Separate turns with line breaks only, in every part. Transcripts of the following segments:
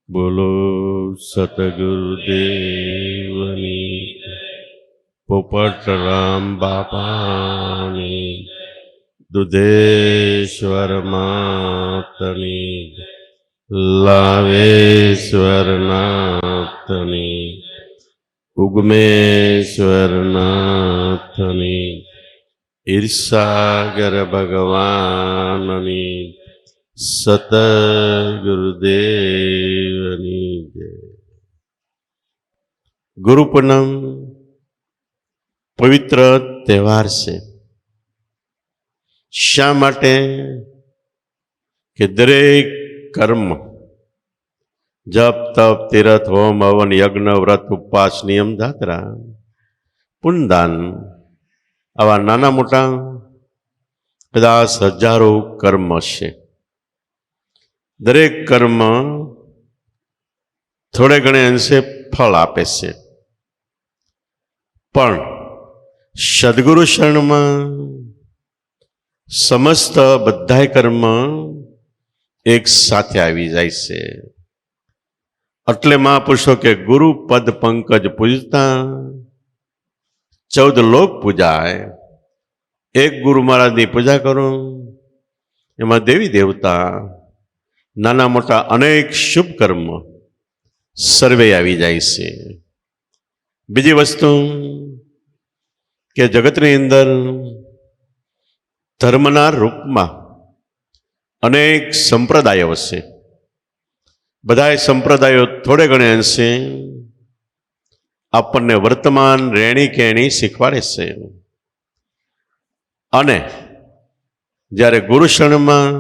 બોલો સતગુરુદેવની પોપટરામ બાપાની દુધેશ્વર માતની લાવેશ્વર નાથની ઉગમેશ્વર નાથની ઈર્ષાગર ભગવાનની સતગુરુદેવની જય. ગુરુ પૂનમ પવિત્ર તહેવાર છે. શા માટે? કે દરેક કર્મ જપ તપ તીર્થ હોમ હવન યજ્ઞ વ્રત ઉપવાસ નિયમ જાત્રા પુણ્યદાન આવા નાના મોટા કદાચ હજારો કર્મ છે. દરેક કર્મ થોડે ઘણે અંશે ફળ આપે છે, પણ સદગુરુ શરણમાં સમસ્ત બધાય કર્મ એક સાથે આવી જાય છે. એટલે મહાપુરુષો કે ગુરુ પદ પંકજ પૂજતા 14 લોક પૂજાય. એક ગુરુ મહારાજની પૂજા કરો, એમાં દેવી દેવતા નાના મોટા અનેક શુભ કર્મ સર્વે આવી જાય છે. બીજી વસ્તુ કે જગતની અંદર ધર્મના રૂપમાં અનેક સંપ્રદાયો છે. બધા સંપ્રદાયો થોડે ઘણે અંશે આપણને વર્તમાન રહેણી કહેણી શીખવાડે છે. અને જ્યારે ગુરુ શરણમાં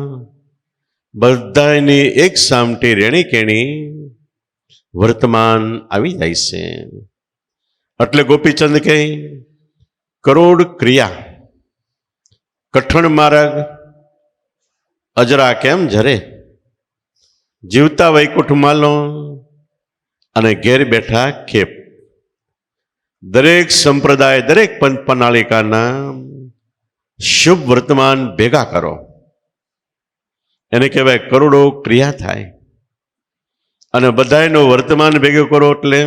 બધાની એક સામટી રહેણી કહેણી વર્તમાન આવી જાય છે. એટલે ગોપીચંદ કહે કરોડ ક્રિયા કઠણ માર્ગ અજરા કેમ જરે, જીવતા વૈકુંઠ માલો અને ઘેર બેઠા ખેપ. દરેક સંપ્રદાય દરેક પંથ પ્રણાલિકાના શુભ વર્તમાન ભેગા કરો, એને કહેવાય કરોડો ક્રિયા થાય. અને બધાયનું વર્તમાન ભેગું કરો એટલે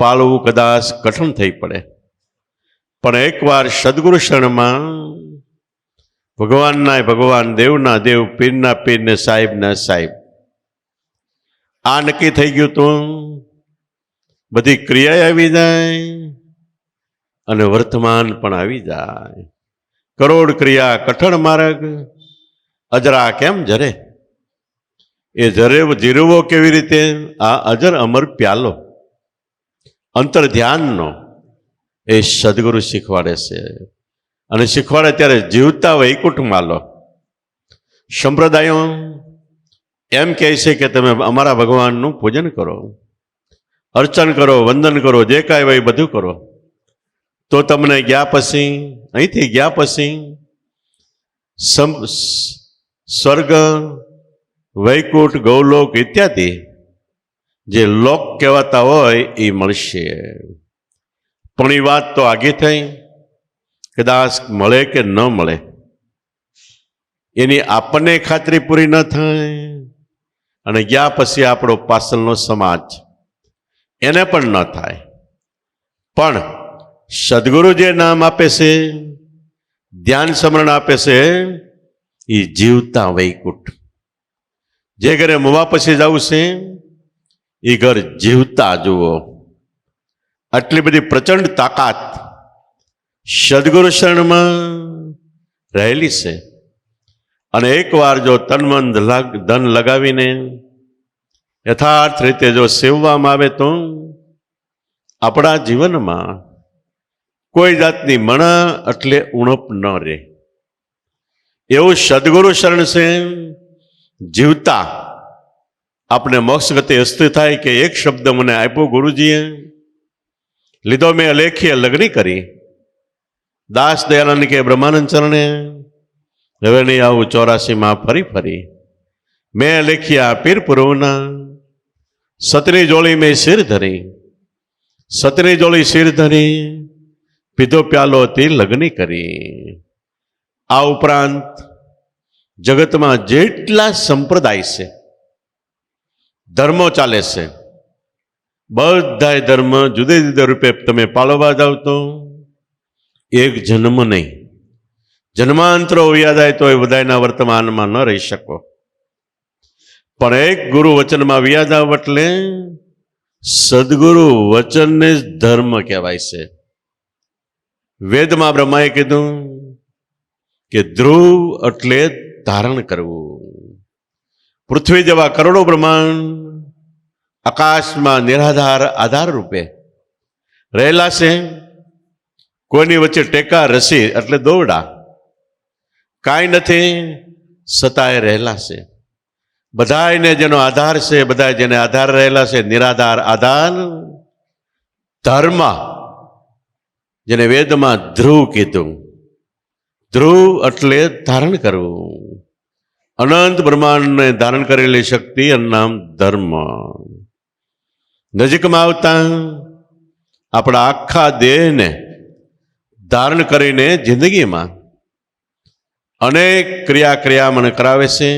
પાળવું કદાચ કઠણ થઈ પડે. પણ એકવાર સદગુરુ શરણમાં ભગવાનના ભગવાન દેવના દેવ પીરના પીર ને સાહેબના સાહેબ આ નક્કી થઈ ગયું તો બધી ક્રિયા આવી જાય અને વર્તમાન પણ આવી જાય. કરોડ ક્રિયા કઠણ માર્ગ અજરા કેમ જરે. એ જીરવો કેવી રીતે? આ અજર અમર પ્યાલો અંતર ધ્યાનનો એ સદગુરુ શીખવાડે છે. અને શીખવાડે ત્યારે જીવતા વૈકુંઠમાં લો. સંપ્રદાયો એમ કહે છે કે તમે અમારા ભગવાનનું પૂજન કરો, અર્ચન કરો, વંદન કરો, જે કાંઈ હોય બધું કરો, તો તમને ગયા પછી અહીંથી ગયા પછી સ્વર્ગ વૈકુંઠ ગૌલોક ઇત્યાદિ જે લોક કહેવાતા હોય એ મળશે. પણ એ વાત તો આગે થઈ, કદાચ મળે કે ન મળે એની આપણને ખાતરી પૂરી ન થાય. અને ગયા પછી આપણો પાછળનો સમાજ એને પણ ન થાય. પણ સદગુરુ જે નામ આપે છે, ધ્યાન સ્મરણ આપે છે, એ જીવતા વૈકુંઠ. જે ઘરે મોવા પછી જવું છે એ ઘર જીવતા જુઓ. આટલી બધી પ્રચંડ તાકાત સદગુરુ શરણમાં રહેલી છે. અને એકવાર જો તન મન ધન લગાવીને યથાર્થ રીતે જો સેવવામાં આવે તો આપણા જીવનમાં કોઈ જાતની મણા એટલે ઉણપ ન રહે. એવું સદગુરુ શરણ છે. જીવતા આપણે મોક્ષ ગતિ અસ્તુ થાય કે એક શબ્દ મને આપ્યો ગુરુજીએ, લીધો મેં અલેખી લગ્ની કરી. દાસ દયાનંદ કે બ્રહ્માનંદ ચરણે હવે નહીં આવું 84માં ફરી ફરી. મેં લેખ્યા પીર પુરવના સતની જોડી મેં શિર ધરી, સતની જોડી શિર ધરી, પીધો પ્યાલો તે લગ્ની કરી. આ ઉપરાંત જગતમાં જેટલા સંપ્રદાય છે ધર્મો ચાલે છે. બધાય ધર્મ જુદા જુદા રૂપે તમે પાળવા જાવ તો એક જન્મ નહીં, જન્માંતરો યાદ આવે તો એ બધાના વર્તમાનમાં ન રહી શકો. પણ એક ગુરુ વચનમાં વ્યાજાવ એટલે સદગુરુ વચનને જ ધર્મ કહેવાય છે. વેદમાં બ્રહ્માએ કીધું કે ધ્રુવ એટલે ધારણ કરવું. પૃથ્વી જેવા કરોડો બ્રહ્માંડ આકાશમાં નિરાધાર આધાર રૂપે રહેલા છે. કોઈની વચ્ચે ટેકા રસી એટલે દોરડા કાંઈ નથી, છતાંય રહેલા છે. બધાને જેનો આધાર છે, બધા જેને આધાર રહેલા છે, નિરાધાર આધાર ધર્મ, જેને વેદમાં ધ્રુવ કીધું. ધ્રુવ એટલે ધારણ કરવું. અનંત બ્રહ્માંડને ધારણ કરેલી શક્તિ એનું નામ ધર્મ. નજીકમાં આવતા આપણા આખા દેહને ધારણ કરીને જિંદગીમાં અનેક ક્રિયામણ કરાવે છે.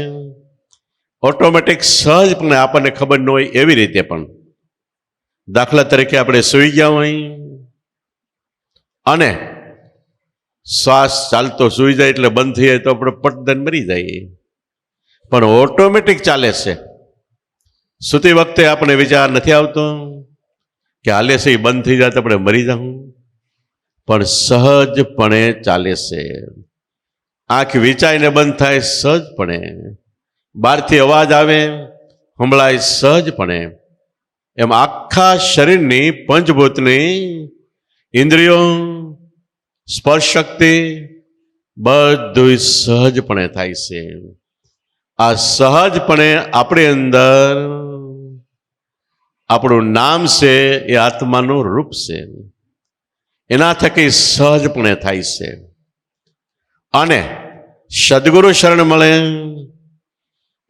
ઓટોમેટિક સહજપણે આપણને ખબર ન હોય એવી રીતે પણ. દાખલા તરીકે આપણે સૂઈ ગયા હોય અને શ્વાસ ચાલતો સૂઈ જાય એટલે બંધ થઈ જાય તો આપણે પટદન મરી જાય, પણ ઓટોમેટિક ચાલે છે. સૂતી વખતે આપણે વિચાર નથી આવતો કે હાલે છે એ બંધ થઈ જાય તો આપણે મરી જાઉં, પણ સહજપણે ચાલે છે. આંખ વિચાઈને બંધ થાય સહજપણે, બહારથી અવાજ આવે સંભળાય સહજપણે. એમ આખા શરીરની પંચભૂતની ઇન્દ્રિયો, સ્પર્શ શક્તિ બધું સહજપણે થાય છે. આ સહજપણે આપણી અંદર આપણું નામ છે એ આત્માનું રૂપ છે, એના થકી સહજપણે થાય છે. અને સદગુરુ શરણ મળે,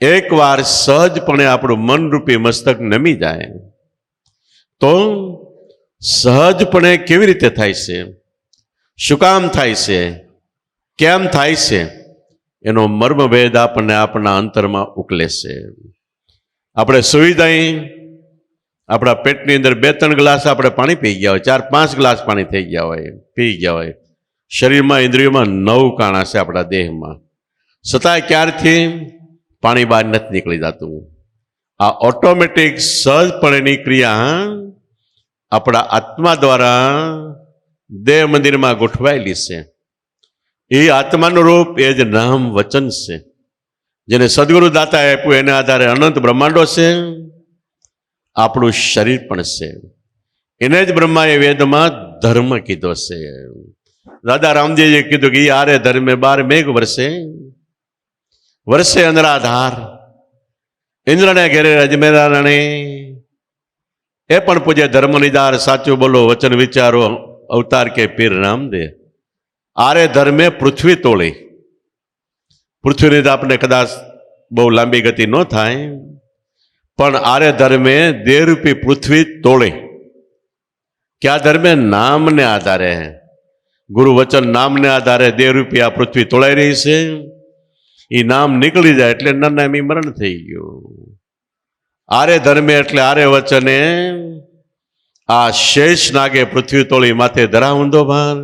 એકવાર સહજપણે આપણું મનરૂપી મસ્તક નમી જાય તો સહજપણે કેવી રીતે થાય છે, શું કામ થાય છે, કેમ થાય છે, એનો મર્મભેદ આપણને આપણા અંતરમાં ઉકલે છે. આપણે સૂઈ જઈએ, આપણા પેટની અંદર 2-3 ગ્લાસ આપણે પાણી પી ગયા હોય, 4-5 ગ્લાસ પાણી થઈ ગયા હોય, પી ગયા હોય. શરીરમાં ઇન્દ્રિયોમાં 9 કાણા છે આપણા દેહમાં, છતાંય ક્યારથી પાણી બહાર નથી નીકળી જતું. આ ઓટોમેટિક સહજપણેની ક્રિયા આપણા આત્મા દ્વારા દેહ મંદિરમાં ગોઠવાયેલી છે. એ આત્માનું રૂપ એ જ નામ વચન છે, જેને સદગુરુ દાતા આપ્યું. એને આધારે અનંત બ્રહ્માંડો છે, આપણું શરીર પણ છે. એને જ બ્રહ્માએ વેદમાં ધર્મ કીધો છે. દાદા રામજીએ કીધું કે એ આરે ધર્મે 12 મેઘ વરસે, વર્ષે અંદરાધાર. ઇન્દ્રને ઘેરે અજમેરા રાણે, એ પણ પૂજે ધર્મ નિધાર. સાચું બોલો વચન વિચારો, અવતાર કે પીર રામદે. આરે ધર્મે પૃથ્વી તોળી. પૃથ્વીની તો આપણે કદાચ બહુ લાંબી ગતિ ન થાય, પણ આરે ધર્મે દેહરૂપી પૃથ્વી તોળી. ક્યાં ધર્મે? નામને આધારે, ગુરુ વચન નામને આધારે દેહરૂપી આ પૃથ્વી તોળાઈ રહી છે. એ નામ નીકળી જાય એટલે નરનામી મરણ થઈ ગયું. આરે ધર્મે એટલે આરે વચને આ શેષ નાગે પૃથ્વી તોળી, માથે ધરા ઊંધો ભાર.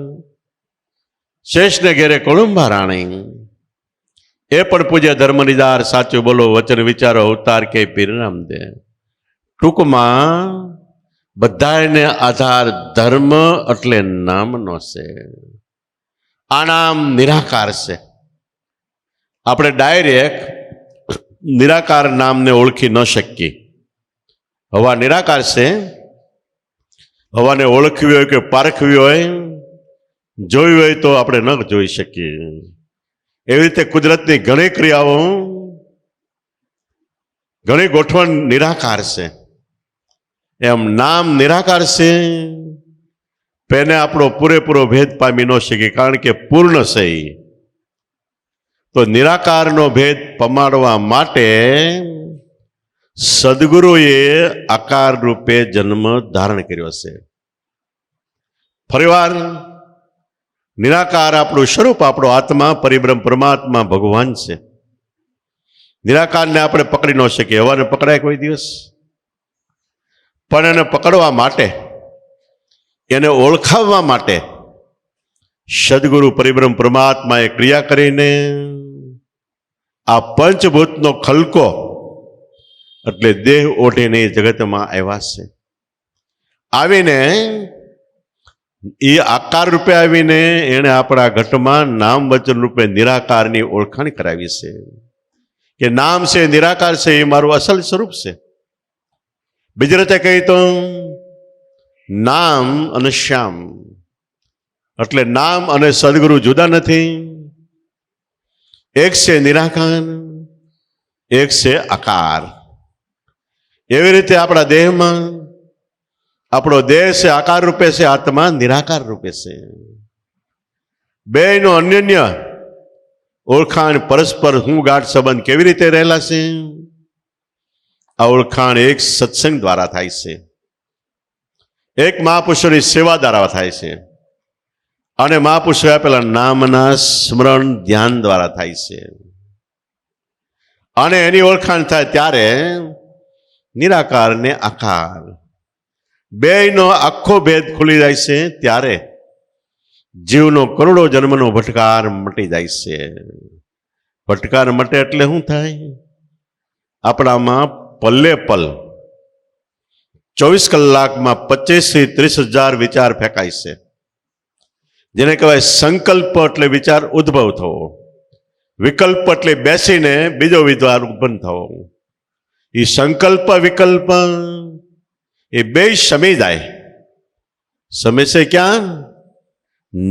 શેષને ઘેરે કોળંબા રાણી, એ પણ પૂજ્ય ધર્મ નિધાર. સાચું બોલો વચન વિચારો, અવતાર કે પીર રામદે. ટૂંકમાં બધાને આધાર ધર્મ એટલે નામનો છે. આ નામ નિરાકાર છે. આપણે ડાયરેક્ટ નિરાકાર નામને ઓળખી ન શકીએ. હવા નિરાકાર છે, હવાને ઓળખવી હોય કે પારખવી હોય, જોઈ હોય તો આપણે ન જોઈ શકીએ. એવી રીતે કુદરતની ઘણી ક્રિયાઓ, ઘણી ગોઠવણ નિરાકાર છે. એમ નામ નિરાકાર છે, તેને આપણો પૂરેપૂરો ભેદ પામી ન શકીએ, કારણ કે પૂર્ણ છે. તો નિરાકારનો ભેદ પમાડવા માટે સદગુરુએ આકાર રૂપે જન્મ ધારણ કર્યો છે. ફરીવાર નિરાકાર આપણું સ્વરૂપ, આપણો આત્મા, પરિબ્રહ્મ પરમાત્મા ભગવાન છે. નિરાકારને આપણે પકડી ન શકીએ. હવાને પકડાય કોઈ દિવસ? પણ એને પકડવા માટે, એને ઓળખાવવા માટે સદગુરુ પરિબ્રહ્મ પરમાત્માએ ક્રિયા કરીને આ પંચભૂતનો ખલકો એટલે દેહ ઓઢીને જગતમાં આવ્યા છે. આવીને એ આકાર રૂપે આવીને એને આપણા ઘટમાં નામ વચન રૂપે નિરાકારની ઓળખાણ કરાવી છે કે નામ છે, નિરાકાર છે, એ મારું અસલ સ્વરૂપ છે. બીજી રીતે કહી તો નામ અને શ્યામ એટલે નામ અને સદગુરુ જુદા નથી. એક છે નિરાકાર, એક છે આકાર. એવી રીતે આપણા દેહમાં આપણો દેહ છે આકાર રૂપે છે, આત્મા નિરાકાર રૂપે છે. બેયનો અન્યોન્ય ઓળખાણ પરસ્પર હું ગાઢ સંબંધ કેવી રીતે રહેલા છે? આ ઓળખાણ એક સત્સંગ દ્વારા થાય છે, એક મહાપુરુષોની સેવા દ્વારા થાય છે, અને મહાપુરુષોએ આપેલા નામના સ્મરણ ધ્યાન દ્વારા થાય છે. અને એની ઓળખાણ થાય ત્યારે નિરાકાર ને આકાર બેયનો આખો ભેદ ખુલી જાય છે. ત્યારે જીવનો કરોડો જન્મનો ભટકાર મટી જાય છે. ભટકાર મટે એટલે શું થાય? આપણામાં પલ્લે પલ 24 કલાકમાં 25 થી 30,000 વિચાર ફેંકાય છે, જેને કહેવાય સંકલ્પ એટલે વિચાર ઉદ્ભવ થવો, વિકલ્પ એટલે બેસીને બીજો વિચાર ઉત્પન્ન થવો. એ સંકલ્પ વિકલ્પ એ બે સમી જાય. સમે છે ક્યાં?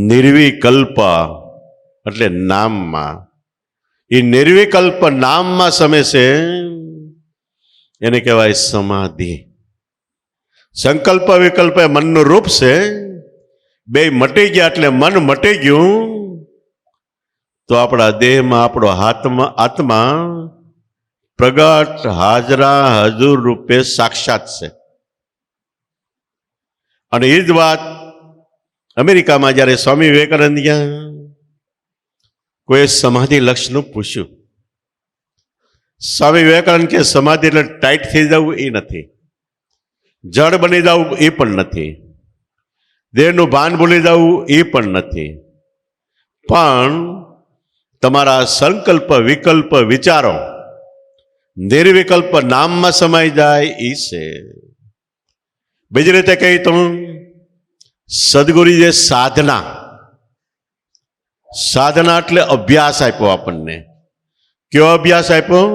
નિર્વિકલ્પ એટલે નામમાં. એ નિર્વિકલ્પ નામમાં સમે છે, એને કહેવાય સમાધિ. સંકલ્પ વિકલ્પ એ મનનું રૂપ છે. બે મટી ગયા એટલે મન મટી ગયું તો આપણા દેહમાં આપણો આત્મા પ્રગટ હાજરા હજુર રૂપે સાક્ષાત છે. અને એ જ વાત અમેરિકામાં જ્યારે સ્વામી વિવેકાનંદ ગયા, કોઈ સમાધિ લક્ષનું પૂછ્યું. સ્વામી વિવેકાનંદ કે સમાધિ એટલે ટાઈટ થઈ જવું એ નથી, જડ બની જવું એ પણ નથી, દેહનું ભાન ભૂલી જવું એ પણ નથી, પણ તમારા સંકલ્પ વિકલ્પ વિચારો નિર્વિકલ્પ નામમાં સમાઈ જાય એ છે. બીજી રીતે કહી તો સદગુરુ જે સાધના એટલે અભ્યાસ આપ્યો આપણને. કેવો અભ્યાસ આપ્યો?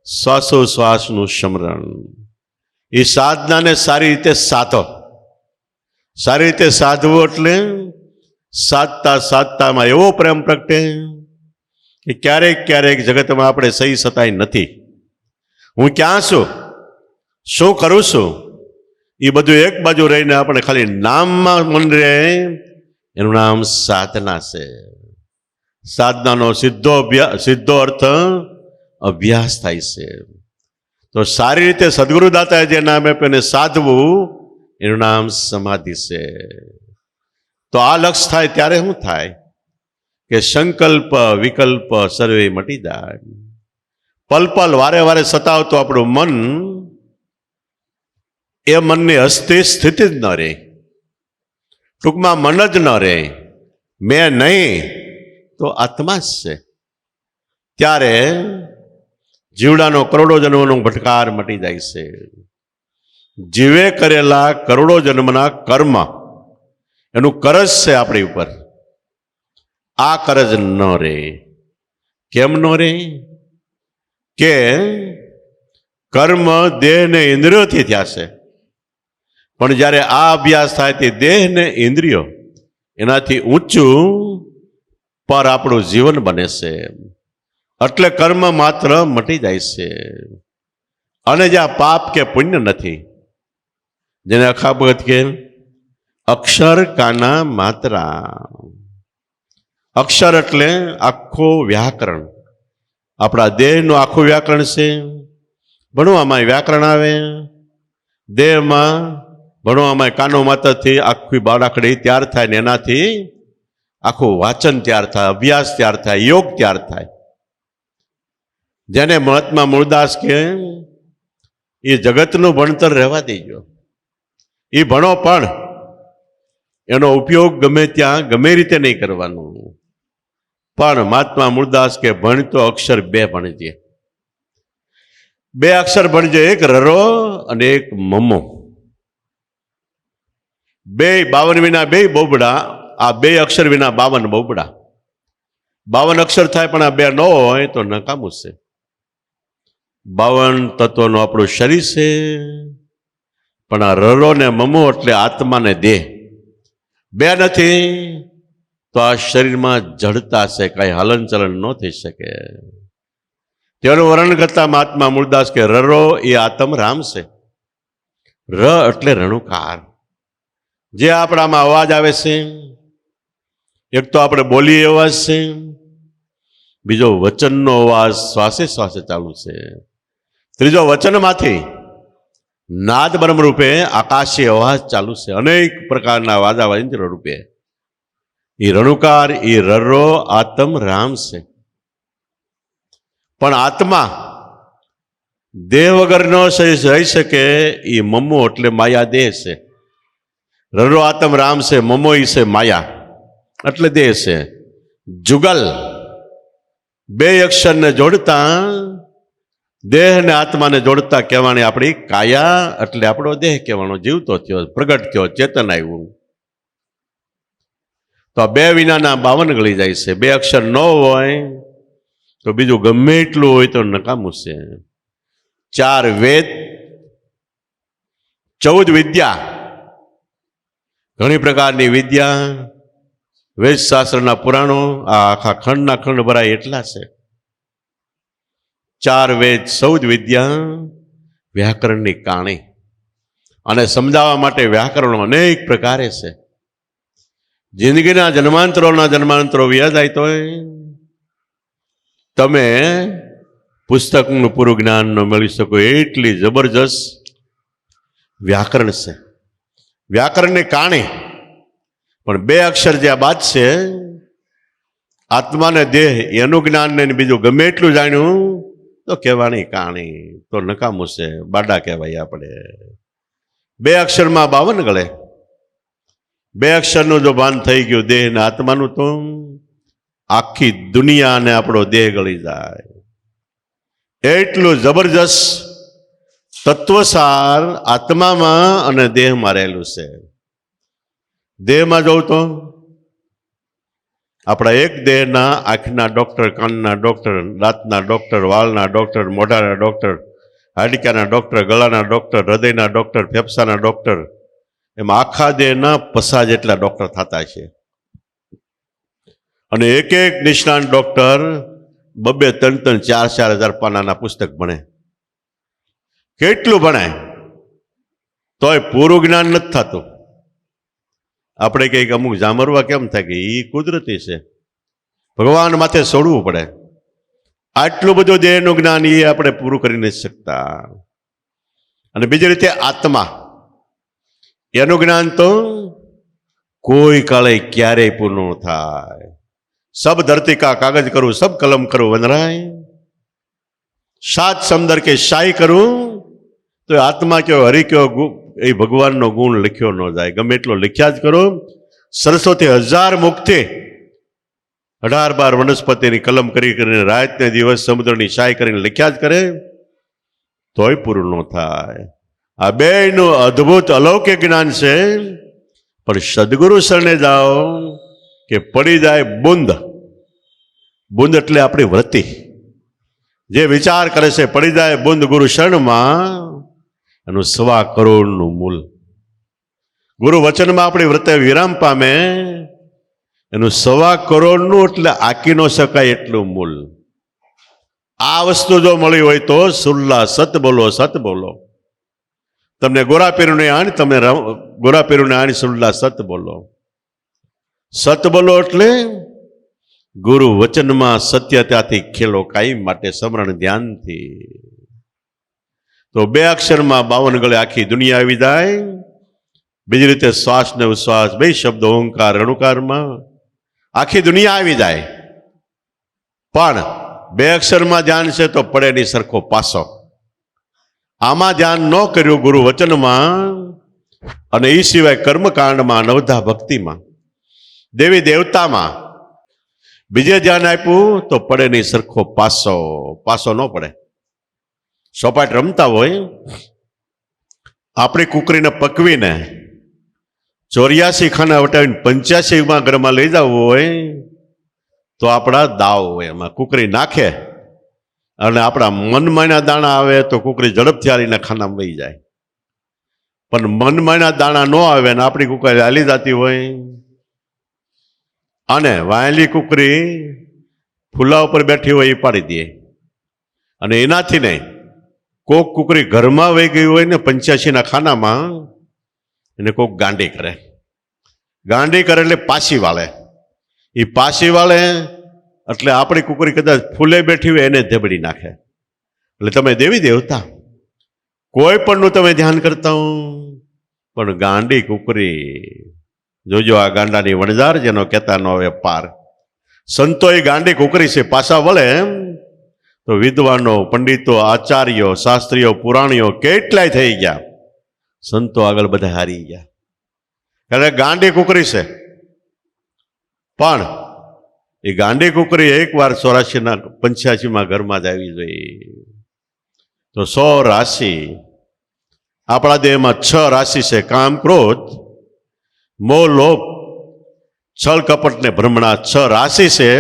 શ્વાસોશ્વાસનું સ્મરણ. એ સાધનાને સારી રીતે સાધો. સારી રીતે સાધવું એટલે સાધતા સાધતામાં એવો પ્રેમ પ્રગટે કે ક્યારેક ક્યારેક જગતમાં આપણે સહી સતાય નથી. હું ક્યાં છું, શું કરું છું, એ બધું એક બાજુ રહીને આપણે ખાલી નામમાં મન રહે, એનું નામ સાધના છે. સાધનાનો સીધો અર્થ અભ્યાસ થાય છે. તો સારી રીતે સદગુરુ દાતાએ જે નામ આપ્યું એને સાધવું, એનું નામ સમાધિ છે. તો આ લક્ષ્ય થાય ત્યારે શું થાય કે સંકલ્પ વિકલ્પ સર્વે મટી જાય. પલ પલ વારે વારે સતાવતો આપણું મન, એ મનની હસ્તી સ્થિતિ જ ન રહે. ટૂંકમાં મન જ ન રહે. મેં નહીં તો આત્મા જ છે. ત્યારે જીવડાનો કરોડો જન્મનો ભટકાર મટી જાય છે. જીવે કરેલા કરોડો જન્મના કર્મ એનું કરજ છે આપણી ઉપર. આ કરજ ન રહે. કેમ ન રહે? કે કર્મ દેહ ને ઇન્દ્રિયોથી થયા છે, પણ જ્યારે આ અભ્યાસ થાય તે દેહ ને ઇન્દ્રિયો એનાથી ઊંચું પર આપણું જીવન બને છે. એટલે કર્મ માત્ર મટી જાય છે. અને જ્યાં પાપ કે પુણ્ય નથી, જેને અખા ભગત કે અક્ષર કાના માત્રા. અક્ષર એટલે આખો વ્યાકરણ, આપણા દેહનું આખું વ્યાકરણ છે. ભણવામાં વ્યાકરણ આવે, દેહમાં ભણવામાં કાનો માતાથી આખી બાળકડી તૈયાર થાય ને એનાથી આખું વાંચન તૈયાર થાય, અભ્યાસ તૈયાર થાય, યોગ તૈયાર થાય. જેને મહાત્મા મૂળદાસ કે એ જગતનું ભણતર રહેવા દેજો, એ ભણો પણ એનો ઉપયોગ ગમે ત્યાં ગમે રીતે નહીં કરવાનો. પણ મહાત્મા મૂળદાસ કે ભણતો અક્ષર બે ભણજે, બે અક્ષર ભણજે, એક રરો અને એક મમો. બે 52 વિના બે બોબડા, આ બે અક્ષર વિના 52 બોબડા. 52 અક્ષર થાય પણ આ બે ન હોય તો નકામું છે. 52 તત્વોનું આપણું શરીર છે, પણ આ રરો ને મમો એટલે આત્મા ને દેહ બે નથી તો આ શરીરમાં જડતા છે, કઈ હલનચલન ન થઈ શકે. તેનું વર્ણન કરતા મહાત્મા મૂળદાસ કે રરો એ આત્મ રામ છે. ર એટલે રણુકાર, જે આપણામાં અવાજ આવે છે. એક તો આપણે બોલીએ અવાજ છે, બીજો વચનનો અવાજ શ્વાસે શ્વાસે ચાલુ છે, ત્રીજો વચનમાંથી નાદ બ્રહ્મ રૂપે આકાશી અવાજ ચાલુ છે, અનેક પ્રકારના વાજાયંત્ર રૂપે. એ રણુકાર એ રરો આત્મ રામ છે. પણ આત્મા દેહ વગર ન રહી શકે, એ મમો એટલે માયા દેહ છે. રરો આત્મ રામ છે, મમો ઈ છે માયા એટલે દેહ છે. જુગલ બે અક્ષરને જોડતા, દેહ ને આત્માને જોડતા કહેવાની આપણી કાયા એટલે આપણો દેહ કહેવાનો, જીવતો થયો, પ્રગટ થયો, ચેતન આવ્યું. તો આ બે વિનાના 52 ગળી જાય છે. બે અક્ષર ન હોય તો બીજું ગમે એટલું હોય તો નકામું છે. 4 વેદ, 14 વિદ્યા, ઘણી પ્રકારની વિદ્યા, વેદશાસ્ત્રના પુરાણો આ આખા ખંડના ખંડ ભરાય એટલા છે. 4 વેદ, 14 વિદ્યા, વ્યાકરણની કાણી, અને સમજાવવા માટે વ્યાકરણો અનેક પ્રકારે છે. જિંદગીના જન્માંતરો વ્યા જાય તો તમે પુસ્તકનું પૂરું જ્ઞાન ન મેળવી શકો, એટલી જબરજસ્ત વ્યાકરણ છે. વ્યાકરણની કાણી પણ બે અક્ષર જે બાદ છે, આત્માને દેહ એનું જ્ઞાન ને બીજું ગમે એટલું જાણ્યું તો કહેવાની કાણી તો નકામું છે, બાડા કહેવાય આપણે. બે અક્ષરમાં 52 ગળે. બે અક્ષરનું જો ભાન થઈ ગયું દેહ ને આત્માનું, તો આખી દુનિયાને આપણો દેહ ગળી જાય. એટલું જબરજસ્ત તત્વસાર આત્મામાં અને દેહમાં રહેલું છે. દેહમાં જોઉં તો આપણા એક દેહના આંખના ડોક્ટર, કાનના ડોક્ટર, દાંતના ડોક્ટર, વાળના ડોક્ટર, મોઢાના ડોક્ટર, હાડકાના ડોક્ટર, ગળાના ડોક્ટર, હૃદયના ડોક્ટર, ફેફસાના ડોક્ટર, એમાં આખા દેહના 50 જેટલા ડોક્ટર થતા છે. અને એક એક નિષ્ણાત ડોક્ટર 2-2, 3-3, 4-4 હજાર પાનાના પુસ્તક ભણે. કેટલું ભણાય તોય પૂરું જ્ઞાન નથી થતું. આપણે કંઈક અમુક જામરવા કેમ થાય કે એ કુદરતી છે, ભગવાન માથે છોડવું પડે. આટલું બધું દેહનું જ્ઞાન એ આપણે પૂરું કરી નથી શકતા. અને બીજી રીતે આત્મા, એનું જ્ઞાન તો કોઈ કાળે ક્યારેય પૂર્ણ થાય. સબ ધરતી કા કાગજ કરું, સબ કલમ કરું વનરાય, સાત સમદર કે શાહી કરું, તો આત્મા કયો, હરિ કયો, એ ભગવાનનો ગુણ લખ્યો ન જાય. ગમે એટલો લખ્યા જ કરો. સરસોથી 1000 મુખથી 18-12 વનસ્પતિની કલમ કરીને રાત ને દિવસ સમુદ્રની શાહી કરીને લખ્યા જ કરે તોય પૂરું ન થાય. આ બેયનું અદ્ભુત અલૌકિક જ્ઞાન છે. પણ સદગુરુ શરણે જાઓ કે પડી જાય બુંદ. બુંદ એટલે આપણી વૃત્તિ, જે વિચાર કરે છે, પડી જાય બુંદ ગુરુ શરણમાં, એનું 1.25 કરોડનું મૂલ. ગુરુ વચનમાં આપણી વૃત્તિ વિરામ પામે, એનું 1.25 કરોડનું એટલે આંકી ન શકાય એટલું મૂલ. આ વસ્તુ જો મળી હોય તો સુલ્લા સત બોલો, સત બોલો. તમને ગોરા પીરુને આણ, તમને ગોરા પીરુને આણ સુલ્લા સત બોલો. સત બોલો એટલે ગુરુ વચનમાં સત્યતાથી ખેલો કાયમ માટે સમરણ ધ્યાનથી. તો બે અક્ષરમાં 52 ગળે આખી દુનિયા આવી જાય. બીજી રીતે શ્વાસ ને ઉશ્વાસ, બે શબ્દ ઓંકાર રણુકારમાં આખી દુનિયા આવી જાય. પણ બે અક્ષરમાં ધ્યાન છે તો પડે નહીં સરખો પાસો. આમાં ધ્યાન ન કર્યું ગુરુ વચનમાં, અને એ સિવાય કર્મકાંડમાં, નવધા ભક્તિમાં, દેવી દેવતામાં બીજે ધ્યાન આપ્યું તો પડે નહીં સરખો પાસો. પાસો ન પડે. સોપાટ રમતા હોય, આપણી કુકરીને પકવીને 84 ખાના વટાવીને 85માં ઘરમાં લઈ જવું હોય તો આપણા દાવ હોય. એમાં કુકરી નાખે અને આપણા મનમાના દાણા આવે તો કુકરી ઝડપથી હાલીને ખાનામાં વહી જાય. પણ મનમાના દાણા ન આવે ને આપણી કુકરી હાલી જતી હોય, અને વાયેલી કુકરી ફૂલા ઉપર બેઠી હોય એ પાડી દે. અને એનાથી નહીં, કોક કુકરી ઘરમાં વહી ગઈ હોય ને 85ના ખાનામાં, એને કોક ગાંડી કરે. ગાંડી કરે એટલે પાછી વાળે. એ પાછી વાળે એટલે આપણી કુકરી કદાચ ફૂલે બેઠી હોય એને ધેબડી નાખે. એટલે તમે દેવી દેવતા કોઈ પણનું તમે ધ્યાન કરતા હો, પણ ગાંડી કુકરી જોજો. આ ગાંડાની વણઝાર જેનો કહેતા ન હવે પાર. સંતો એ ગાંડી કુકરી છે, પાછા વળે તો વિદ્વાનો, પંડિતો, આચાર્યો, શાસ્ત્રીઓ, પુરાણીઓ કેટલાય થઈ ગયા. સંતો આગળ બધા હારી ગયા. એટલે ગાંડી કુકરી છે. પણ એ ગાંડી કુકરી એકવાર 85માં ઘરમાં જ આવી જોઈએ. તો 100 રાશિ આપણા દેહમાં 6 રાશિ છે. કામ, ક્રોધ, મોહ, લોભ, છલ, કપટ ને ભ્રમણા 6 રાશિ છે.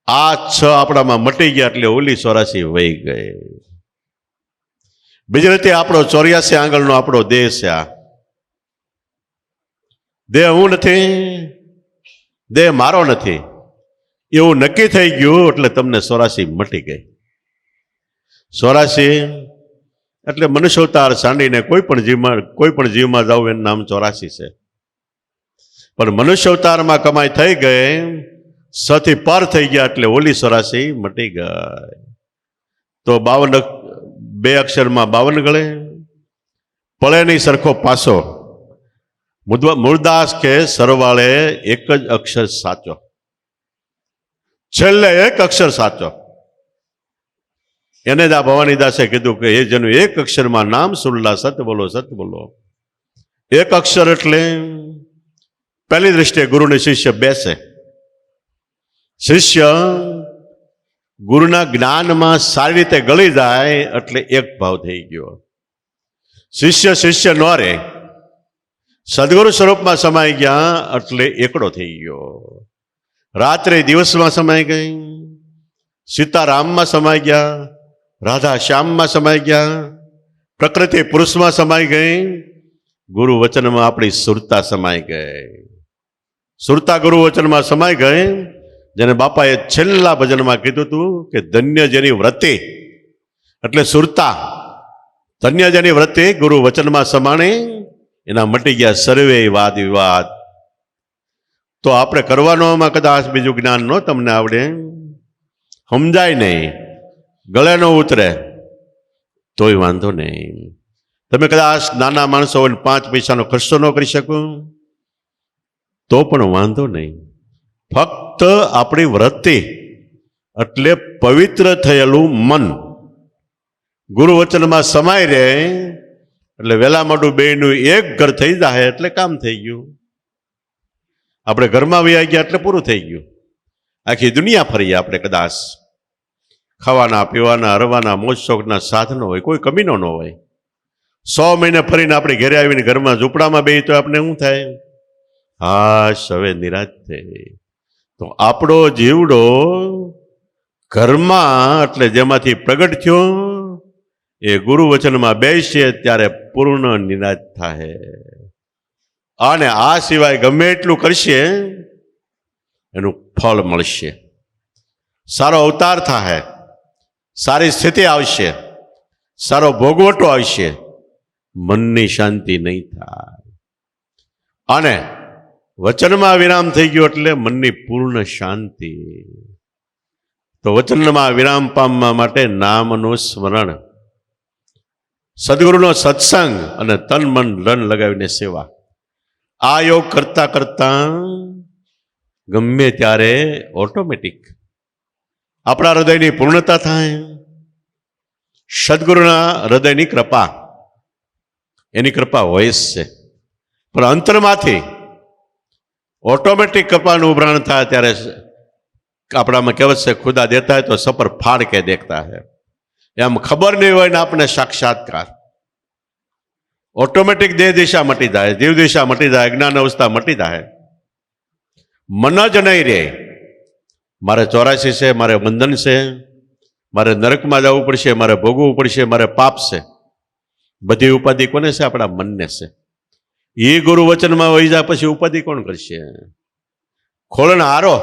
આ 6 આપણામાં મટી ગયા એટલે ઓલી 84 વહી ગઈ. બીજી રીતે આપણો 84 આંગળનો આપણો દેહ છે. આ દેહ હું નથી, દેહ મારો નથી, એવું નક્કી થઈ ગયું એટલે તમને 84 મટી ગઈ. 84 એટલે મનુષ્ય અવતાર સાંડીને કોઈ પણ જીવમાં જાવ એનું નામ 84 છે. પણ મનુષ્ય અવતારમાં કમાઈ થઈ ગઈ, 6 થી પર થઈ ગયા એટલે ઓલી 84 મટી ગઈ. તો 2 અક્ષરમાં 52 ગળે, પડે નહીં સરખો પાસો. મૂળદાસ કે સરવાળે એક જ અક્ષર સાચો, છેલ્લે એક અક્ષર સાચો. એને જ આ ભવાનીદાસે કીધું કે એ જેનું એક અક્ષરમાં નામ સુરલા, સત બોલો, સત બોલો. એક અક્ષર એટલે પહેલી દ્રષ્ટિએ ગુરુને શિષ્ય બેસે. શિષ્ય ગુરુના જ્ઞાનમાં સારી રીતે ગળી જાય એટલે એક ભાવ થઈ ગયો. શિષ્ય ન રહે. સદગુરુ સ્વરૂપમાં સમાઈ ગયા એટલે એકડો થઈ ગયો. રાત્રે દિવસમાં સમાઈ ગઈ, સીતારામમાં સમાઈ ગયા, રાધા શ્યામમાં સમાઈ ગયા, પ્રકૃતિ પુરુષમાં સમાઈ ગઈ, ગુરુ વચનમાં આપણી સુરતા સમાઈ ગઈ. સુરતા ગુરુ વચનમાં સમાઈ ગઈ, જેને બાપાએ છેલ્લા ભજનમાં કીધું હતું કે ધન્ય જેની વ્રતિ એટલે સુરતા. ધન્ય જેની વ્રતિ ગુરુ વચનમાં સમાણી, એના મટી ગયા સર્વે વાદ વિવાદ. તો આપણે કરવાનોમાં કદાચ બીજું જ્ઞાન ન તમને આવડે, સમજાય નહીં, ગળે ન ઉતરે તોય વાંધો નહીં. તમે કદાચ નાના માણસો હોય 5 પૈસાનો ખર્ચો ન કરી શકો તો પણ વાંધો નહીં. ફક્ત આપણી વૃત્તિ એટલે પવિત્ર થયેલું મન ગુરુ વચનમાં સમાય રહે એટલે વહેલા મોડું બેયનું એક ઘર થઈ જાય એટલે કામ થઈ ગયું. આપણે ઘરમાં વહી ગયા એટલે પૂરું થઈ ગયું. આખી દુનિયા ફરીએ આપણે કદાચ. ખાવાના, પીવાના, હરવાના, મોજ શોખના સાધનો હોય, કોઈ કમીનો ન હોય. 100 મહિને ફરીને આપણે ઘરે આવીને ઘરમાં ઝૂંપડામાં બેસી તો આપણે શું થાય? હાશ, હવે નિરાશ થઈ. તો આપણો જીવડો ઘરમાં એટલે જેમાંથી પ્રગટ થયો એ ગુરુ વચનમાં બેસશે ત્યારે પૂર્ણ નિરાશ થાય. અને આ સિવાય ગમે એટલું કરશે એનું ફળ મળશે. સારો અવતાર થાય, સારી સ્થિતિ આવશે, સારો ભોગવટો આવશે, મનની શાંતિ નહીં થાય. અને વચનમાં વિરામ થઈ ગયો એટલે મનની પૂર્ણ શાંતિ. તો વચનમાં વિરામ પામવા માટે નામનું સ્મરણ, સદગુરુનો સત્સંગ અને તન મન ધન લગાવીને સેવા. આ યોગ કરતા કરતા ગમે ત્યારે ઓટોમેટિક આપણા હૃદયની પૂર્ણતા થાય, સદગુરુના હૃદયની કૃપા, એની કૃપા હોય જ છે. પણ અંતરમાંથી ઓટોમેટિક કૃપાનું ઉભરાણ થાય ત્યારે આપણામાં કહેવત છે, ખુદા દેતા હૈ તો સપર ફાડ કે દેખતા હૈ. એમ ખબર નહીં હોય ને આપણે સાક્ષાત્કાર ઓટોમેટિક દેહ દિશા મટી જાય, જીવ દિશા મટી જાય, જ્ઞાન અવસ્થા મટી જાય. મન જ નહીં રહે. મારે 84 છે, મારે બંધન છે, મારે નરકમાં જવું પડશે, મારે ભોગવવું પડશે, મારે પાપ છે. બધી ઉપાધિ કોને છે? આપણા મનને છે. એ ગુરુ વચનમાં વહી જાય પછી ઉપાધિ કોણ કરશે? ખોલણ હારો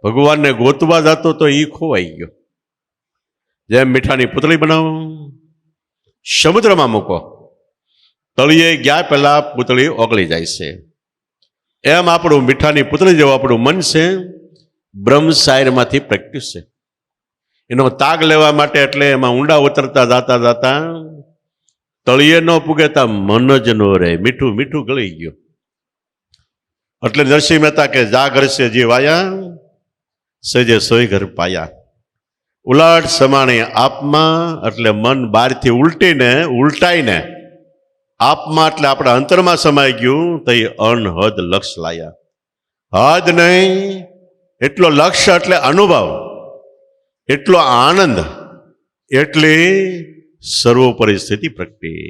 ભગવાનને ગોતવા જતો તો એ ખોવાઈ ગયો. જેમ મીઠાની પુતળી બનાવો, સમુદ્રમાં મૂકો, તળિયે ગયા પહેલા પુતળી ઓગળી જાય છે. એમ આપણું મીઠાની પુતળી જેવું આપણું મન છે, બ્રહ્મ સાયરમાંથી પ્રેક્ટિસ છે. એનો તાગ લેવા માટે એટલે એમાં ઊંડા ઉતરતા જાતા જાતા તળિયે ન પૂગેતા મન જ ન રહે, મીઠું મીઠું ગળી ગયું. એટલે નરસિંહ મહેતા કે જા ઘર છે જે વાયા, સજે સોય ઘર પાયા. ઉલાટ સમાણે આપમાં એટલે મન બહારથી ઉલટાઈને આપમાં એટલે આપણા અંતરમાં સમાઈ ગયું તો એ અનહદ લક્ષ લાયા. હદ નહીં, એટલો લક્ષ્ય એટલે અનુભવ, એટલો આનંદ, એટલી સર્વોપરી સ્થિતિ પ્રગટી.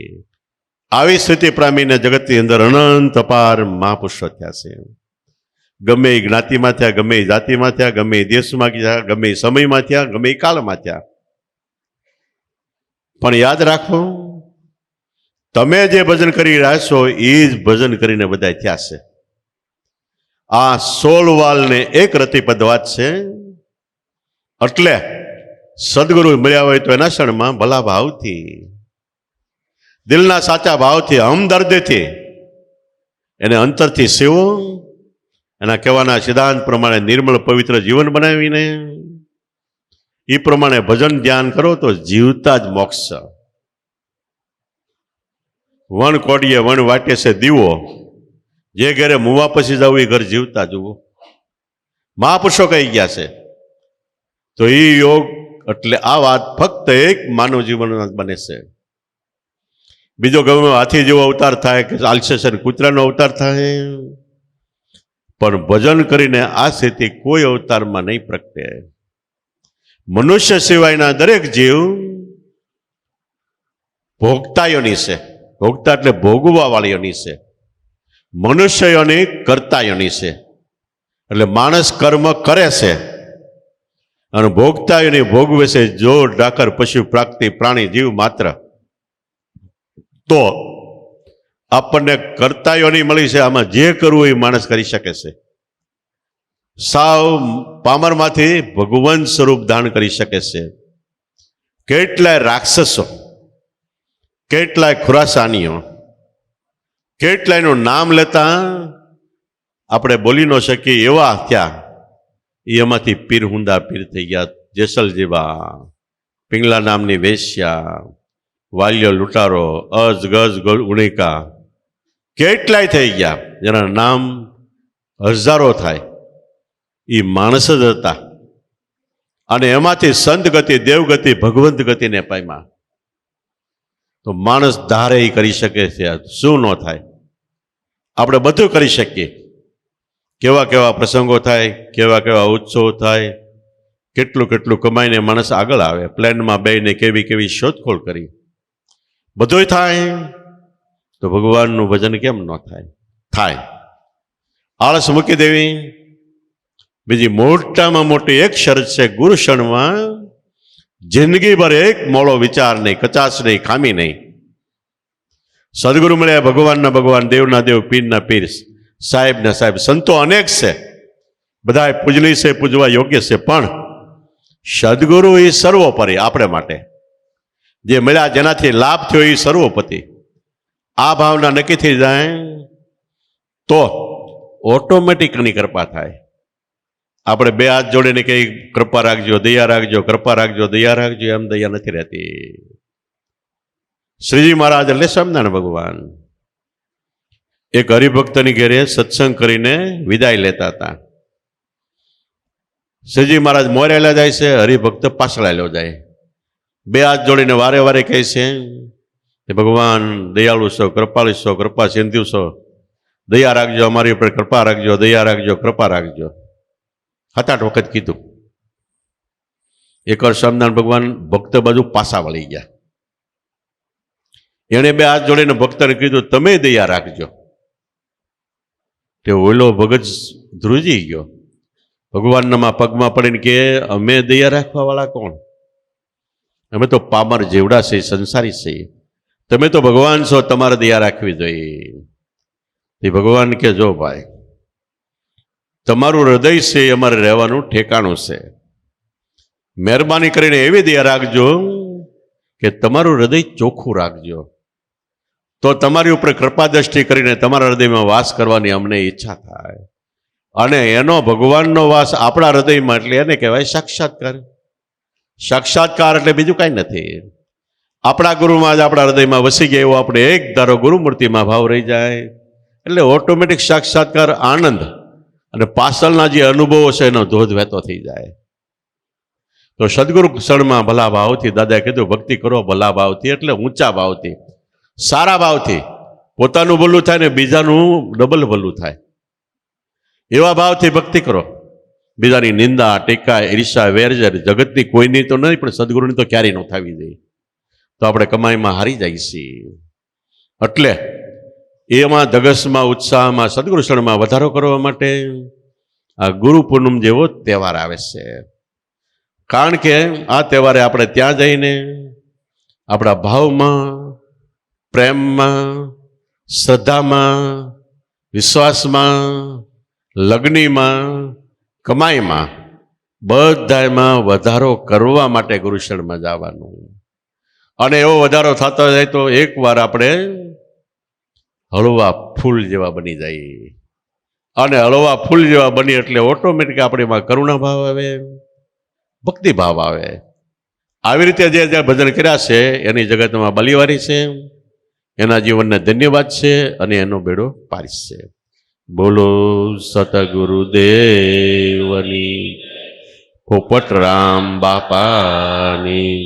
આવી સ્થિતિ પામીને જગતની અંદર અનંત અપાર મહાપુરુષો થયા છે. ગમે એ જ્ઞાતિમાં થયા, ગમે એ જાતિમાં થયા, ગમે એ દેશમાં થયા, ગમે એ સમયમાં થયા, ગમે એ કાળમાં થયા. પણ યાદ રાખો, તમે જે ભજન કરી રહ્યા છો એ જ ભજન કરીને બધા થયા છે. આ 16 વાલને એક રતિપદ વાત છે. એટલે સદગુરુ મળ્યા હોય તો એના ક્ષણમાં ભલા ભાવથી, દિલના સાચા ભાવથી, હમદર્દીથી એને અંતરથી સેવો, એના કહેવાના સિદ્ધાંત પ્રમાણે નિર્મળ પવિત્ર જીવન બનાવીને એ પ્રમાણે ભજન ધ્યાન કરો તો જીવતા જ મોક્ષ. વણ કોડીએ વણ વાટે છે દીવો, જે ઘરે મુવા પછી જવું એ ઘર જીવતા જુઓ. મહાપુરુષો કહી ગયા છે. તો એ યોગ એટલે આ વાત ફક્ત એક માનવ જીવનમાં બને છે. બીજો ગમે હાથી જેવો અવતાર થાય કે આલસેશન કૂતરાનો અવતાર થાય, પણ ભજન કરીને આ સ્થિતિ કોઈ અવતારમાં નહીં પ્રગટે. મનુષ્ય સિવાયના દરેક જીવ ભોગતાયોની છે. ભોગતા એટલે ભોગવા વાળીઓની છે. મનુષ્યોની કર્તાયોની છે. એટલે માણસ કર્મ કરે છે અને ભોગતાયોની ભોગવે છે. જોર ડાકર પશુ પ્રાપ્તિ પ્રાણી જીવ માત્ર. તો આપણને કર્તાયોની મળી છે. આમાં જે કરવું એ માણસ કરી શકે છે. સાવ પામરમાંથી ભગવાન સ્વરૂપ ધારણ કરી શકે છે. કેટલાય રાક્ષસો, કેટલાય ખુરાસાનીઓ, કેટલાયનું નામ લેતા આપણે બોલી ન શકીએ એવા થયા. એમાંથી પીર હુંદા પીર થઈ ગયા. જેસલ જેવા, પિંગલા નામની વેશ્યા, વાલ્યો લૂંટારો, અજ ગજ ગુણિકા, કેટલાય થઈ ગયા જેના નામ હજારો થાય. એ માણસ જ હતા. અને એમાંથી સંત ગતિ, દેવગતિ, ભગવંત ગતિને પામ્યા. તો માણસ ધારે એ કરી શકે છે. શું ન થાય? આપણે બધું કરી શકીએ. કેવા કેવા પ્રસંગો થાય, કેવા કેવા ઉત્સવ થાય, કેટલું કેટલું કમાઈને માણસ આગળ આવે. પ્લેનમાં બેસીને કેવી કેવી શોધખોળ કરી, બધું થાય. તો ભગવાનનું ભજન કેમ ન થાય? થાય. આળસ મૂકી દેવી. બીજી મોટામાં મોટી એક શરત છે, ગુરુ ક્ષણમાં જિંદગીભર એક મોળો વિચાર નહીં, કચાશ નહીં, ખામી નહીં. સદગુરુ મળ્યા ભગવાનના ભગવાન, દેવના દેવ, પીરના પીર, સાહેબના સાહેબ. સંતો અનેક છે, બધા પૂજનીય છે, પૂજવા યોગ્ય છે. પણ સદગુરુ એ સર્વોપરી આપણે માટે. જે મળ્યા, જેનાથી લાભ થયો એ સર્વોપતિ. આ ભાવના નક્કી થઈ જાય તો ઓટોમેટિકની કૃપા થાય. આપણે બે હાથ જોડીને કઈ કૃપા રાખજો, દયા રાખજો, કૃપા રાખજો, દયા રાખજો, એમ દયા નથી રહેતી. શ્રીજી મહારાજ એટલે સ્વામિનારાયણ ભગવાન એક હરિભક્તની ઘેરે સત્સંગ કરીને વિદાય લેતા હતા. શ્રીજી મહારાજ મોરેલા જાય છે, હરિભક્ત પાછળેલો જાય. બે હાથ જોડીને વારે વારે કહે છે કે ભગવાન દયાળુ છો, કૃપાળુ છો, કૃપા સિંધુ છો, દયા રાખજો, અમારી ઉપર કૃપા રાખજો, દયા રાખજો, કૃપા રાખજો. 7-8 વખત કીધું. એકવાર સ્વામિનારાયણ ભગવાન ભક્ત બાજુ પાછા વળી ગયા. એણે બે હાથ જોડીને ભક્તને કીધું, તમે દયા રાખજો. તે ઓલો ભગત ધ્રુજી ગયો. ભગવાનના પગમાં પડીને કે અમે દયા રાખવા વાળા કોણ? અમે તો પામર જેવડા છે, સંસારી છે. તમે તો ભગવાન છો, તમારે દયા રાખવી જોઈએ. એ ભગવાન કે જો ભાઈ, તમારું હૃદય છે એ અમારે રહેવાનું ઠેકાણું છે. મહેરબાની કરીને એવી દયા રાખજો કે તમારું હૃદય ચોખ્ખું રાખજો, તો તમારી ઉપર કૃપા દ્રષ્ટિ કરીને તમારા હૃદયમાં વાસ કરવાની અમને ઈચ્છા થાય. અને એનો ભગવાનનો વાસ આપણા હૃદયમાં, એટલે એને કહેવાય સાક્ષાત્કાર. સાક્ષાત્કાર એટલે બીજું કાંઈ નથી. આપણા ગુરુમાં જ આપણા હૃદયમાં વસી ગયા એવો આપણે એક ધારો ગુરુમૂર્તિમાં ભાવ રહી જાય એટલે ઓટોમેટિક સાક્ષાત્કાર આનંદ અને પાછળના જે અનુભવો છે એનો ધોધ વહેતો થઈ જાય. તો સદગુરુ ક્ષણમાં ભલા ભાવથી, દાદાએ કીધું ભક્તિ કરો ભલા ભાવથી, એટલે ઊંચા ભાવથી, સારા ભાવથી. પોતાનું ભલું થાય ને બીજાનું ડબલ ભલું થાય એવા ભાવથી ભક્તિ કરો. બીજાની નિંદા, ટેકા, ઈર્ષા, વેરઝેર જગતની કોઈની તો નહીં, પણ સદગુરુની તો ક્યારેય ન થવી જોઈએ. તો આપણે કમાઈમાં હારી જાય છીએ. એટલે એમાં ધગસમાં, ઉત્સાહમાં, સદગુરુ ક્ષણમાં વધારો કરવા માટે આ ગુરુ પૂનમ જેવો તહેવાર આવે છે. કારણ કે આ તહેવારે આપણે ત્યાં જઈને આપણા ભાવમાં, પ્રેમમાં, શ્રદ્ધામાં, વિશ્વાસમાં, લગ્નીમાં, કમાઈમાં, બધામાં વધારો કરવા માટે ગુરુશરણમાં જવાનું. અને એવો વધારો થતો જાય તો એકવાર આપણે હળવા ફૂલ જેવા બની જાય. અને હળવા ફૂલ જેવા બની એટલે ઓટોમેટિક આપણીમાં કરુણા ભાવ આવે, ભક્તિ ભાવ આવે. આવી રીતે જે જે ભજન કર્યા છે એની જગતમાં બલિવારી છે, એના જીવનને ધન્યવાદ છે અને એનો બેડો પારીશ છે. બોલો સતગુરુદેવની, પોપટ રામ બાપાની,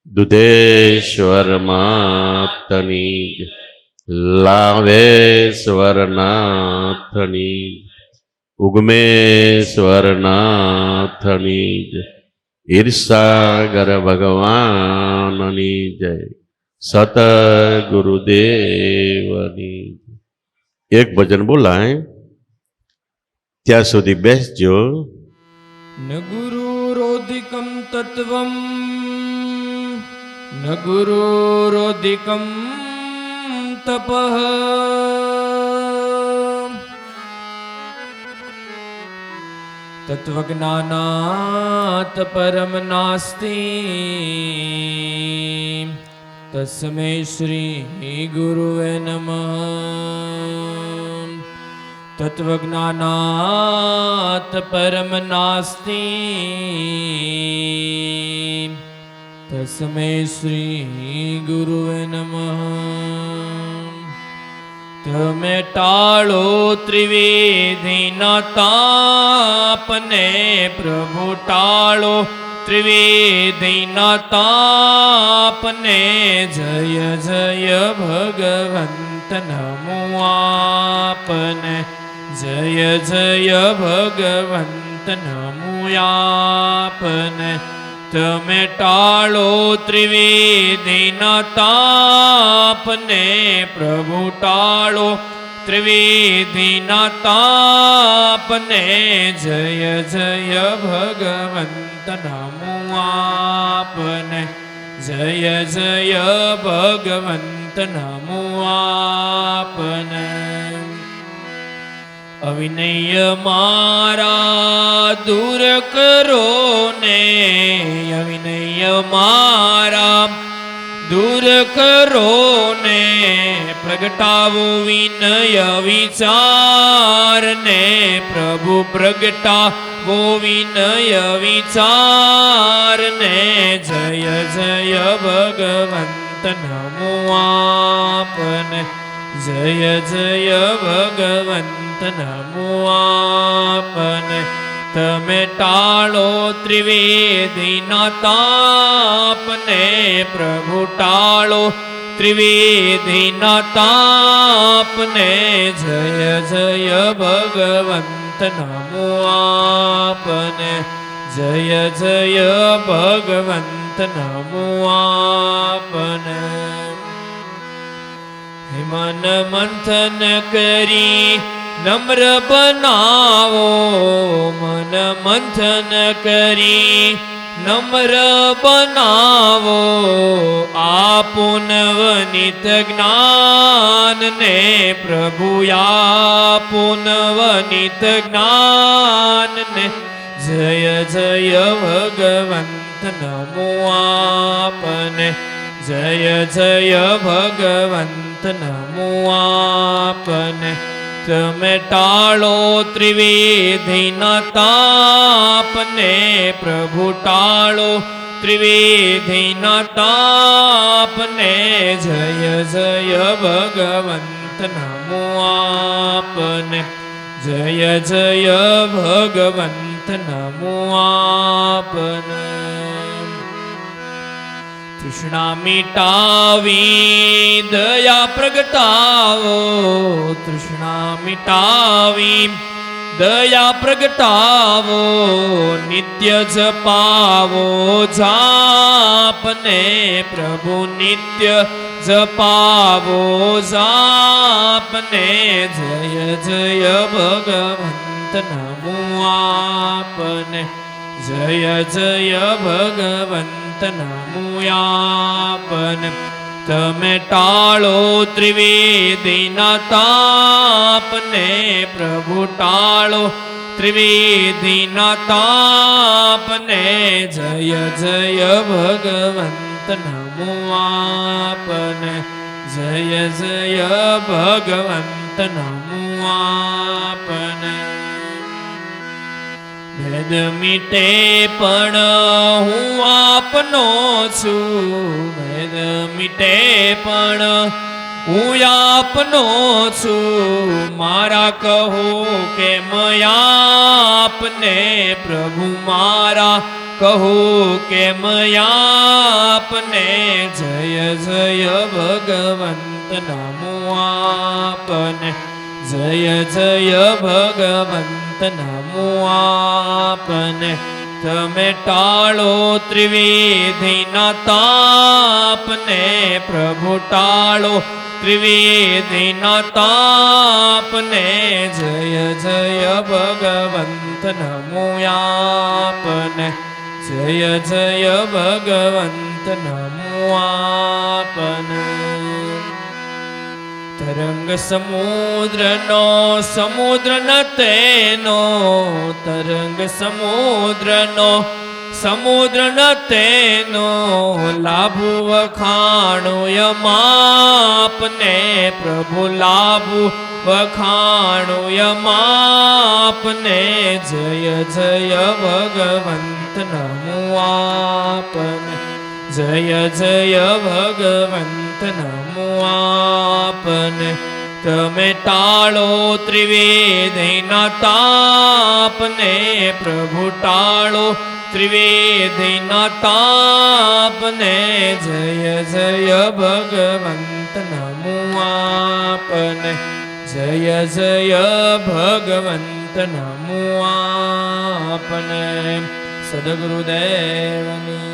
દુધેશ્વર માતની, લાવેશ્વર નાથની, ઉગમેશ્વર નાથની, ઈર્ષાગર ભગવાનની જય. સતગુરુદેવની. એક ભજન બોલાય ત્યાં સુધી બેસજો.
ન ગુરુરોધિકં તત્વં, ન ગુરુરોધિકં તપઃ, તત્વજ્ઞાનાત પરમ નાસ્તિ, તસ્મૈ શ્રી ગુરુવે નમઃ. તત્વજ્ઞાનાત પરમ નાસ્તિ, તસ્મૈ શ્રી ગુરુવે નમઃ. તમે ટાળો ત્રિવેદીના તાપને, પ્રભુ ટાળો ત્રિવેદીના તાપને. જય જય ભગવંત નમો આપને, જય જય ભગવંત નમો આપને. તમે ટાળો ત્રિવેદીના તાપને, પ્રભુ ટાળો ત્રિવેદીના તાપને. જય જય ભગવંત નમો આપને, જય જય ભગવંત નમો આપને. અવિનય મારા દૂર કરો ને, અવિનય મારા દૂર કરો ને. પ્રગટાવો વિનય વિચારને, પ્રભુ પ્રગટાવો વિનય વિચારને. જય જય ભગવંત નમો આપને, જય જય ભગવંત નમો આપને. તમે ટાળો ત્રિવેદીના તાપને, પ્રભુ ટાળો ત્રિવેદીના તાપને. જય જય ભગવંત નમો આપને, જય જય ભગવંત નમો આપને. મન મંથન કરી નમ્ર બનાવો, મન મંથન કરી નમ્ર બનાવો. આપો નવનીત જ્ઞાનને, પ્રભુ આપો નવનીત જ્ઞાનને. જય જય ભગવંત નમો આપને, જય જય ભગવંત નમો આપને. તમે ટાળો ત્રિવેદીના તાપને, પ્રભુ ટાળો ત્રિવેદીના તાપને. જય જય ભગવંત નમો આપને, જય જય ભગવંત નમો આપને. તૃષ્ણા મિટાવી દયા પ્રગટાવો, તૃષ્ણા મિટાવી દયા પ્રગટાવો. નિત્ય જપાવો જાપને, પ્રભુ નિત્ય જપાવો જાપને. જય જય ભગવંત નમો આપને, જય જય ભગવંત નમો આપને. તમે ટાળો ત્રિવેદીના તાપને, પ્રભુ ટાળો ત્રિવેદીના તાપને. જય જય ભગવંત નમો આપને, જય જય ભગવંત નમો આપને. ભેદ મીટે પણ હું આપનો છું, ભેદ મીટે પણ હું આપનો છું. મારા કહો કે આપને, પ્રભુ મારા કહો કે આપને. જય જય ભગવંત નમો આપને, જય જય ભગવંત નમો આપને. તમે ટાળો ત્રિવેદીના તાપને, પ્રભુ ટાળો ત્રિવેદીના તાપને. જય જય ભગવંત નમો આપને, જય જય ભગવંત નમો આપને. તરંગ સમુદ્રનો સમુદ્ર ન તેનો, તરંગ સમુદ્રનો સમુદ્ર ન તેનો. લાભુ વખાણો યમાપને, પ્રભુ લાભુ વખાણો યમાપને. જય જય ભગવંત નમો આપને, જય જય ભગવંત નમો આપને. તમે ટાળો ત્રિવેદીના તાપને, પ્રભુ ટાળો ત્રિવેદીના તાપને. જય જય ભગવંત નમો આપને, જય જય ભગવંત નમો આપને. સદગુરુદેવની